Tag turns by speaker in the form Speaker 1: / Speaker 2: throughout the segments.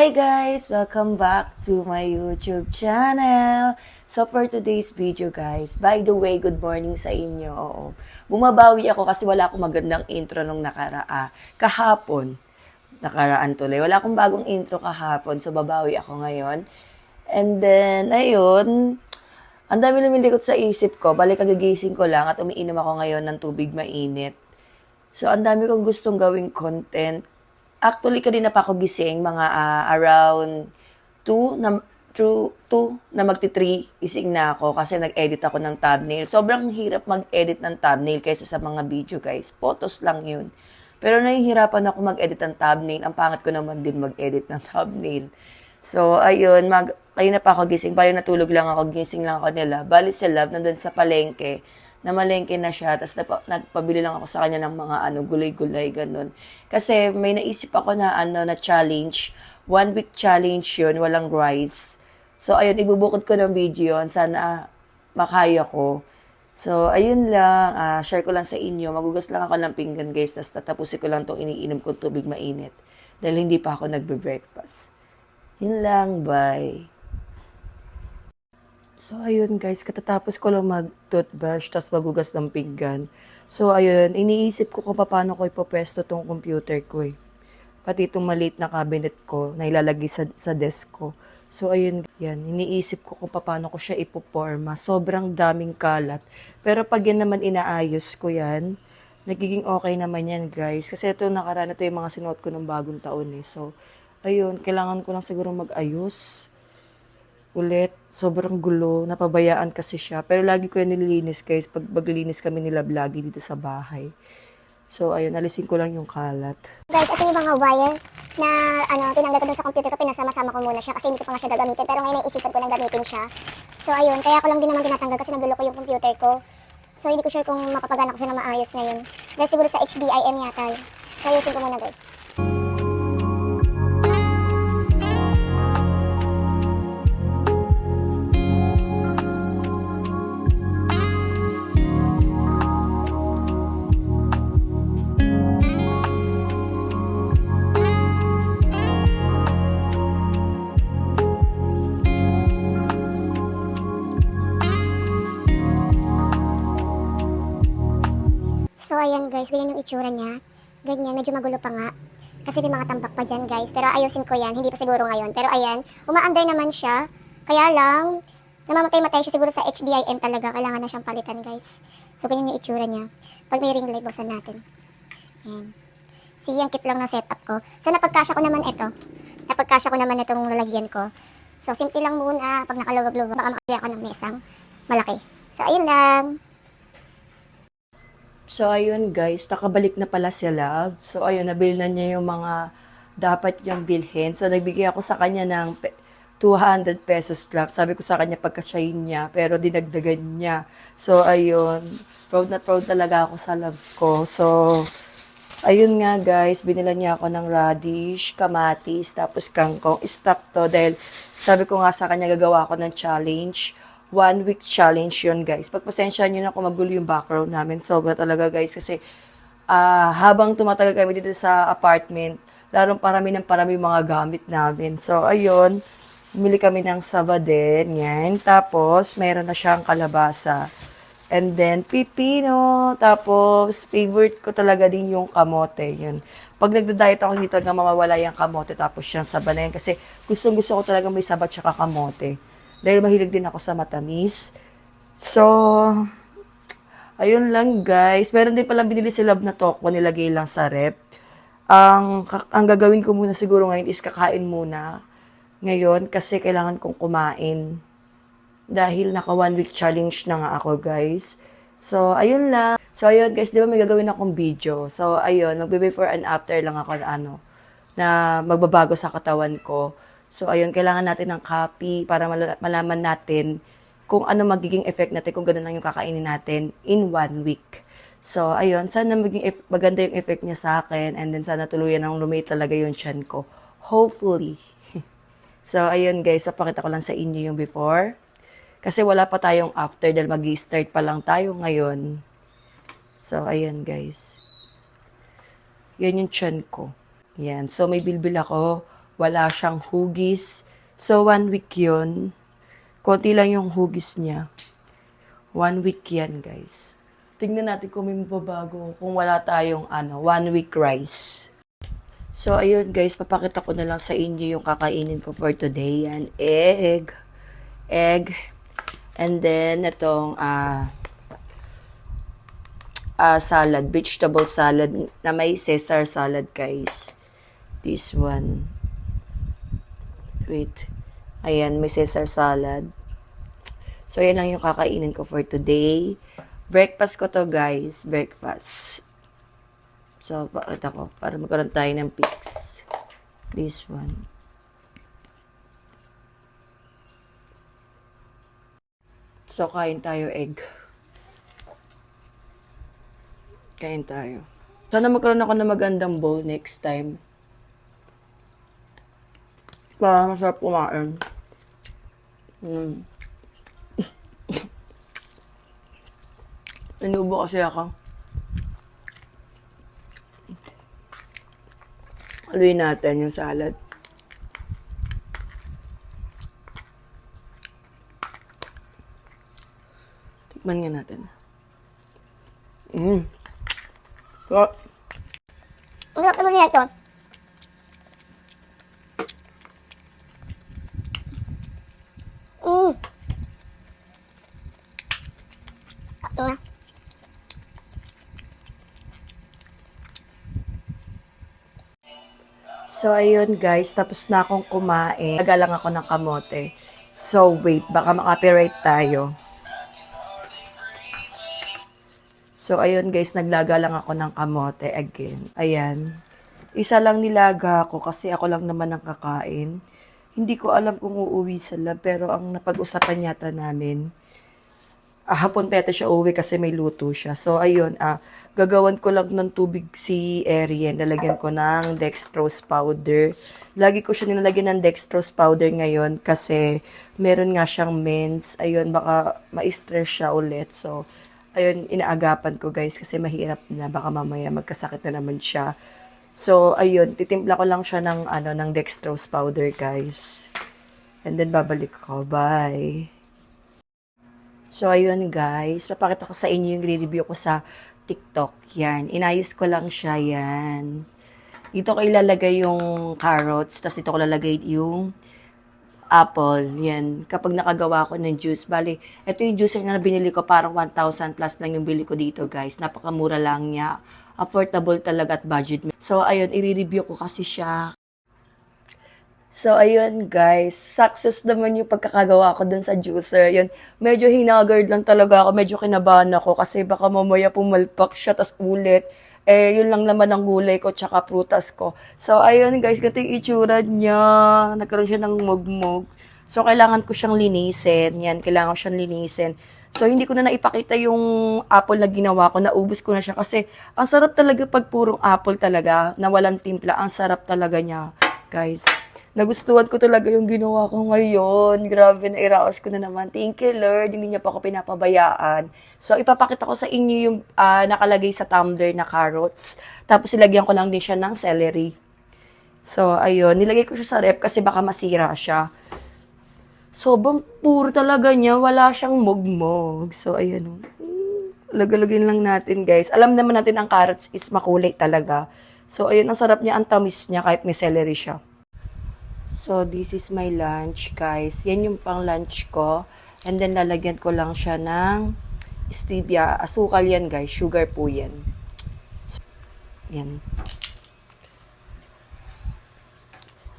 Speaker 1: Hi guys! Welcome back to my YouTube channel. So for today's video guys, by the way, good morning sa inyo. Oo. Bumabawi ako kasi wala akong magandang intro nung kahapon. Nakaraan tuloy. Wala akong bagong intro kahapon, so babawi ako ngayon. And then, ayun, ang dami lumilikot sa isip ko. Balik kagigising ko lang at umiinom ako ngayon ng tubig mainit. So, ang dami kong gustong gawing content. Actually, kanina pa ako gising, mga around 2 na magti-3 gising na ako kasi nag-edit ako ng thumbnail. Sobrang hirap mag-edit ng thumbnail kaysa sa mga video, guys. Photos lang yun. Pero nahihirapan ako mag-edit ng thumbnail. Ang pangit ko naman din mag-edit ng thumbnail. So, ayun, kanina pa ako gising. Bali, natulog lang ako, gising lang ako nila. Bali, si Love, nandun sa palengke. Namalengke na siya, tapos nagpabili lang ako sa kanya ng mga gulay-gulay, ganun. Kasi may naisip ako na na challenge, 1 week challenge yun, walang rice. So, ayun, ibubukod ko ng video yun, sana makaya ko. So, ayun lang, share ko lang sa inyo, magugas lang ako ng pinggan guys, tapos tatapusin ko lang itong iniinom kong tubig mainit. Dahil hindi pa ako nagbe-breakfast. Yun lang, bye. So, ayun guys, katatapos ko lang mag-toothbrush, tapos magugas ng pinggan. So, ayun, iniisip ko kung paano ko ipopwesto tong computer ko eh. Pati itong maliit na cabinet ko na ilalagay sa desk ko. So, ayun, yan, iniisip ko kung paano ko siya ipoporma. Sobrang daming kalat. Pero pag yan naman inaayos ko yan, nagiging okay naman yan guys. Kasi ito nakaraan, ito yung mga sinuot ko ng bagong taon eh. So, ayun, kailangan ko lang siguro mag-ayos ulit. Sobrang gulo, napabayaan kasi siya. Pero lagi ko yan nililinis guys, pag maglinis kami nila lagi dito sa bahay. So, ayun, alisin ko lang yung kalat.
Speaker 2: Guys, ito yung mga wire na tinanggal ko dun sa computer ko, pinasama-sama ko muna siya kasi hindi ko pa nga siya gagamitin. Pero ngayon naisipan ko lang gamitin siya. So, ayun, kaya ko lang din naman tinatanggal kasi nagulo ko yung computer ko. So, hindi ko sure kung mapapagana ko siya na maayos ngayon. Dahil siguro sa HDIM yata yun. So, ayusin ko muna guys. So, ayan guys, ganyan yung itsura niya. Ganyan, medyo magulo pa nga. Kasi may mga tambak pa dyan guys. Pero ayusin ko yan, hindi pa siguro ngayon. Pero ayan, umaandar naman siya. Kaya lang, namamatay-matay siya siguro sa HDIM talaga. Kailangan na siyang palitan guys. So, ganyan yung itsura niya. Pag may ring light, buksan natin. Ayan. See, ang kit lang ng setup ko. So, napagkasya ko naman ito. Napagkasya ko naman itong lalagyan ko. So, simple lang muna. Pag nakaluwag-luwag, baka makabili ako ng mesang malaki. So, ayun lang.
Speaker 1: So, ayun guys, nakabalik na pala si Love. So, ayun, nabili na niya yung mga dapat niyang bilhin. So, nagbigay ako sa kanya ng 200 pesos lang. Sabi ko sa kanya pagkasyahin niya, pero dinagdagan niya. So, ayun, proud na proud talaga ako sa Love ko. So, ayun nga guys, binila niya ako ng radish, kamatis, tapos kangkong. Stock to dahil sabi ko nga sa kanya gagawa ako ng challenge. 1 week challenge yun guys. Pagpasensya nyo na kung magulo yung background namin. Sobra talaga guys kasi habang tumatagal kami dito sa apartment, larong parami ng parami mga gamit namin. So ayun, bumili kami ng sabadin, yan. Tapos mayroon na siyang kalabasa. And then pipino. Tapos favorite ko talaga din yung kamote. Yan. Pag nagda-diet ako, hindi talaga mawawala yung kamote tapos yung saba na yan. Kasi gusto ko talaga may sabat tsaka kamote. Dahil mahilig din ako sa matamis. So, ayun lang guys. Meron din palang binili si Love na tokwa, nilagay lang sa rep. Ang gagawin ko muna siguro ngayon is kakain muna. Ngayon, kasi kailangan kong kumain. Dahil naka 1 week challenge na nga ako guys. So, ayun lang. So, ayun guys, di ba may gagawin akong video? So, ayun, magbe-before and after lang ako na magbabago sa katawan ko. So, ayun, kailangan natin ng copy para malaman natin kung ano magiging effect natin kung gano'n lang yung kakainin natin in 1 week. So, ayun, sana maganda yung effect niya sa akin and then sana tuluyan ng lumate talaga yung tiyan ko. Hopefully. So, ayun guys, papakita ko lang sa inyo yung before. Kasi wala pa tayong after dahil mag-i-start pa lang tayo ngayon. So, ayun guys. Yan yung tiyan ko. Yan. So, may bilbil ako. wala siyang hugis. So, 1 week yun. Konti lang yung hugis niya. 1 week yan, guys. Tingnan natin kung may mababago kung wala tayong 1 week rice. So, ayun guys, papakita ko na lang sa inyo yung kakainin ko for today. Yan, egg, and then itong salad, vegetable salad na may Caesar salad, guys. This one. Wait. Ayan, may Caesar salad. So, yan lang yung kakainin ko for today. Breakfast ko to, guys. Breakfast. So, pakita ko. Para magkaroon tayo ng pics. This one. So, kain tayo egg. Kain tayo. Sana magkaroon ako ng magandang bowl next time. Para masarap kumain. Inubo kasi ako. Haluin natin yung salad. Tikman nga natin. So,
Speaker 2: Ang sarap naman nito. Ito na.
Speaker 1: So, ayun guys, tapos na akong kumain. Nagalang ako ng kamote. So, wait, baka ma-copyright tayo. So, ayun guys, naglaga lang ako ng kamote again. Ayan. Isa lang nilaga ako kasi ako lang naman ang kakain. Hindi ko alam kung uuwi sila, pero ang napag-usapan yata namin, hapon pete siya uuwi kasi may luto siya. So, ayun, gagawan ko lang ng tubig si Arian. Lalagyan ko ng dextrose powder. Lagi ko siya nilalagyan ng dextrose powder ngayon kasi meron nga siyang mens. Ayun, baka ma-stress siya ulit. So, ayun, inaagapan ko guys kasi mahirap na. Baka mamaya magkasakit na naman siya. So, ayun, titimpla ko lang siya ng dextrose powder guys. And then, babalik ko. Bye! So, ayun guys, papakita ko sa inyo yung review ko sa TikTok. Yan, inayos ko lang siya, yan. Dito ko ilalagay yung carrots, tapos dito ko lalagay yung apple. Yan, kapag nakagawa ko ng juice. Bali, ito yung juicer na binili ko, parang 1,000 plus lang yung bili ko dito guys. Napakamura lang niya. Affordable talaga at budget. So, ayun, i-review ko kasi siya. So, ayun guys, success naman yung pagkakagawa ko dun sa juicer. Yun, medyo hinagard lang talaga ako, medyo kinabahan ako kasi baka mamaya pumalpak siya, tas ulit. Yun lang naman ang gulay ko, tsaka prutas ko. So, ayun guys, ganito yung itsura niya. Nagkaroon siya ng mugmug. So, kailangan ko siyang linisin. Yan, kailangan ko siyang linisin. So, hindi ko na naipakita yung apple na ginawa ko. Naubos ko na siya kasi ang sarap talaga pag purong apple talaga, na walang timpla. Ang sarap talaga niya, guys. Nagustuhan ko talaga yung ginawa ko ngayon. Grabe, nairaos ko na naman. Thank you, Lord. Hindi niya pa ako pinapabayaan. So, ipapakita ko sa inyo yung nakalagay sa tumbler na carrots. Tapos, ilagyan ko lang din siya ng celery. So, ayun. Nilagay ko siya sa rep kasi baka masira siya. Sobrang puro talaga niya. Wala siyang mugmog. So, ayun. Lagalagin lang natin, guys. Alam naman natin ang carrots is makulay talaga. So, ayun. Ang sarap niya. Ang tamis niya kahit may celery siya. So, this is my lunch, guys. Yan yung pang lunch ko. And then, lalagyan ko lang siya ng stevia. Asukal yan, guys. Sugar po yan. So, yan.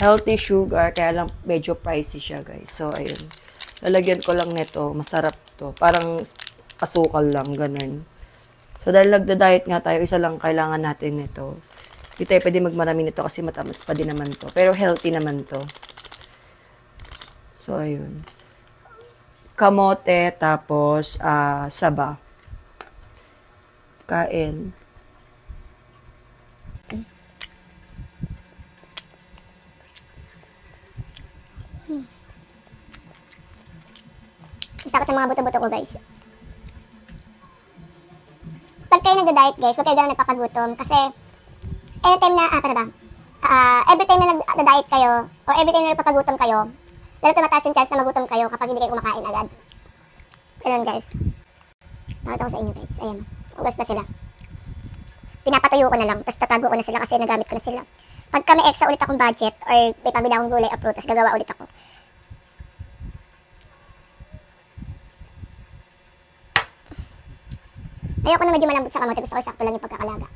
Speaker 1: Healthy sugar, kaya lang medyo pricey siya, guys. So, ayun. Lalagyan ko lang nito. Masarap to. Parang asukal lang, ganun. So, dahil nagda-diet nga tayo, isa lang kailangan natin nito. Hindi tayo pwede magmarami nito kasi matamis pa din naman to. Pero healthy naman to. So, ayun. Kamote, tapos saba. Kain.
Speaker 2: Sakit sa mga buto-buto ko, guys. Pag kayo nagda-diet, guys, huwag kayo daw nagpapagutom kasi anytime na, every time na nag-diet kayo, or every time na nagpapagutom kayo, lalo tumataas yung chance na magutom kayo kapag hindi kayo kumakain agad. Ganun guys. Nakita ko sa inyo guys. Ayan. Ugas na sila. Pinapatuyo ko na lang, tapos tatago ko na sila kasi nagamit ko na sila. Pagka may extra ulit akong budget, or may pabili akong gulay o prutas, gagawa ulit ako. Ayoko na medyo malambot sa kamote, gusto ko sakto lang yung pagkakalaga.